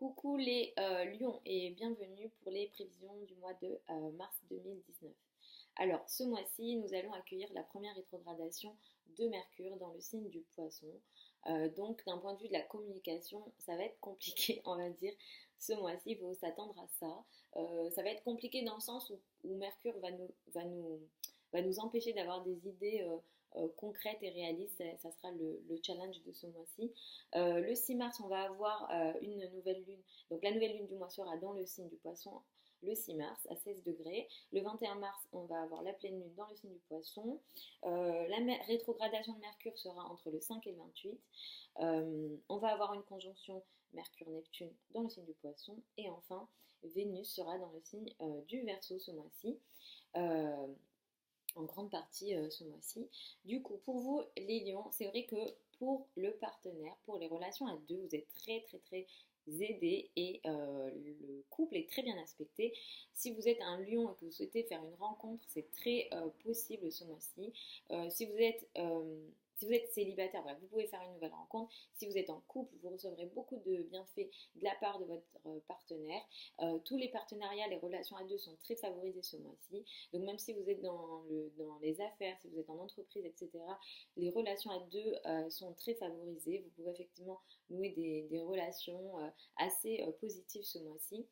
Coucou les lions et bienvenue pour les prévisions du mois de mars 2019. Alors, ce mois-ci, nous allons accueillir la première rétrogradation de Mercure dans le signe du Poisson. Donc, d'un point de vue de la communication, ça va être compliqué, on va dire. Ce mois-ci, il faut s'attendre à ça. Ça va être compliqué dans le sens où Mercure va nous empêcher d'avoir des idées concrètes et réalistes. Ça sera le challenge de ce mois-ci. Le 6 mars, on va avoir une nouvelle lune. Donc, la nouvelle lune du mois sera dans le signe du Poisson le 6 mars à 16 degrés. Le 21 mars, on va avoir la pleine lune dans le signe du Poisson. La rétrogradation de Mercure sera entre le 5 et le 28. On va avoir une conjonction Mercure-Neptune dans le signe du Poisson. Et enfin, Vénus sera dans le signe du Verseau ce mois-ci. En grande partie ce mois-ci. Du coup, pour vous, les lions, c'est vrai que pour le partenaire, pour les relations à deux, vous êtes très aidés et le couple est très bien aspecté. Si vous êtes un lion et que vous souhaitez faire une rencontre, c'est très possible ce mois-ci. Si vous êtes célibataire, voilà, vous pouvez faire une nouvelle rencontre. Si vous êtes en couple, vous recevrez beaucoup de bienfaits de la part de votre partenaire. Tous les partenariats, les relations à deux sont très favorisés ce mois-ci. Donc même si vous êtes dans les affaires, si vous êtes en entreprise, etc., les relations à deux sont très favorisées. Vous pouvez effectivement nouer des relations assez positives ce mois-ci.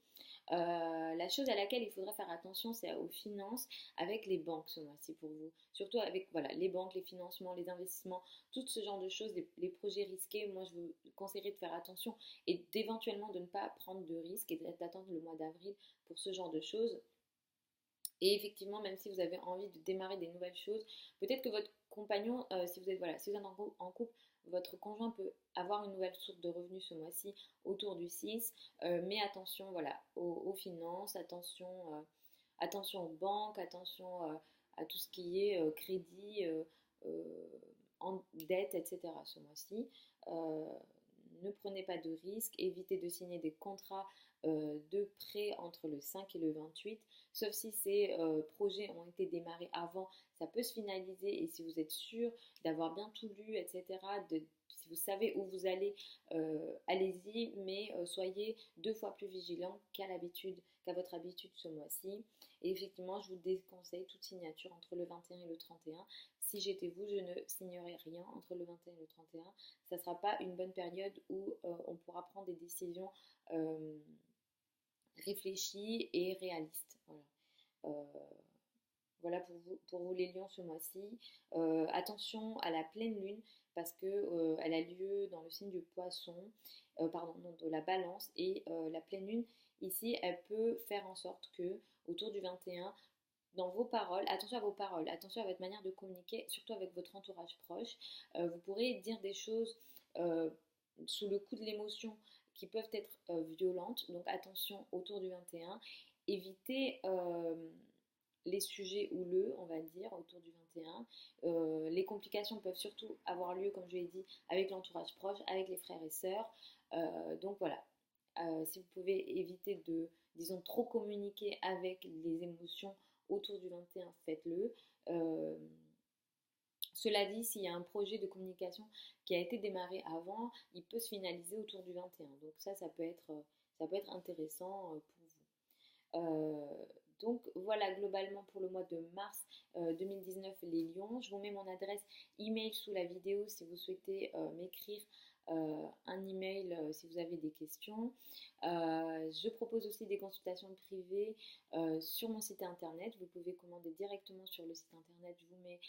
La chose à laquelle il faudra faire attention, c'est aux finances avec les banques ce mois-ci pour vous. Surtout avec voilà, les banques, les financements, les investissements, tout ce genre de choses, les projets risqués. Moi, je vous conseillerais de faire attention et d'éventuellement de ne pas prendre de risques et d'attendre le mois d'avril pour ce genre de choses. Et effectivement, même si vous avez envie de démarrer des nouvelles choses, peut-être que votre compagnon, si vous êtes en couple, votre conjoint peut avoir une nouvelle source de revenus ce mois-ci autour du 6. Mais attention voilà, aux finances, attention aux banques, attention à tout ce qui est crédit, en dette, etc. ce mois-ci. Ne prenez pas de risques, évitez de signer des contrats de prêt entre le 5 et le 28, sauf si ces projets ont été démarrés avant, ça peut se finaliser et si vous êtes sûr d'avoir bien tout lu, etc., si vous savez où vous allez, allez-y, mais soyez 2 fois plus vigilant qu'à votre habitude ce mois-ci. Et effectivement, je vous déconseille toute signature entre le 21 et le 31. Si j'étais vous, je ne signerais rien entre le 21 et le 31. Ça ne sera pas une bonne période où on pourra prendre des décisions réfléchies et réalistes. Voilà. Voilà pour vous les lions ce mois-ci. Attention à la pleine lune parce que elle a lieu dans le signe du poisson, pardon, non, de la balance. Et la pleine lune, ici, elle peut faire en sorte que autour du 21, dans vos paroles, attention à votre manière de communiquer, surtout avec votre entourage proche. Vous pourrez dire des choses sous le coup de l'émotion qui peuvent être violentes. Donc attention autour du 21. Évitez les sujets houleux, on va dire, autour du 21. Les complications peuvent surtout avoir lieu, comme je l'ai dit, avec l'entourage proche, avec les frères et sœurs. Donc voilà, si vous pouvez éviter de, disons, trop communiquer avec les émotions autour du 21, faites-le. Cela dit, s'il y a un projet de communication qui a été démarré avant, il peut se finaliser autour du 21. Donc ça peut être intéressant pour vous. Donc voilà globalement pour le mois de mars 2019 les lions. Je vous mets mon adresse email sous la vidéo si vous souhaitez m'écrire un email si vous avez des questions. Je propose aussi des consultations privées sur mon site internet. Vous pouvez commander directement sur le site internet. Je vous mets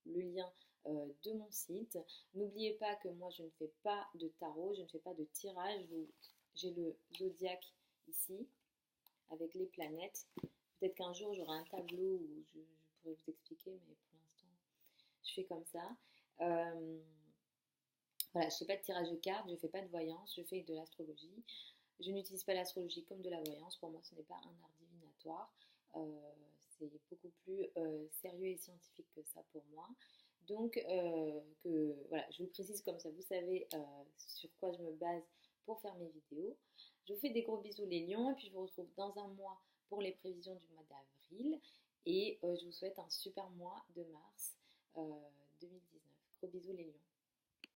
le lien de mon site. N'oubliez pas que moi je ne fais pas de tarot, je ne fais pas de tirage. J'ai le zodiaque ici avec les planètes. Peut-être qu'un jour j'aurai un tableau où je pourrais vous expliquer, mais pour l'instant je fais comme ça. Voilà, je ne fais pas de tirage de cartes, je ne fais pas de voyance, je fais de l'astrologie. Je n'utilise pas l'astrologie comme de la voyance. Pour moi, ce n'est pas un art divinatoire. C'est beaucoup plus sérieux et scientifique que ça pour moi. Donc, voilà, je vous le précise comme ça, vous savez sur quoi je me base pour faire mes vidéos. Je vous fais des gros bisous les lions et puis je vous retrouve dans un mois pour les prévisions du mois d'avril. Et je vous souhaite un super mois de mars 2019. Gros bisous les lions.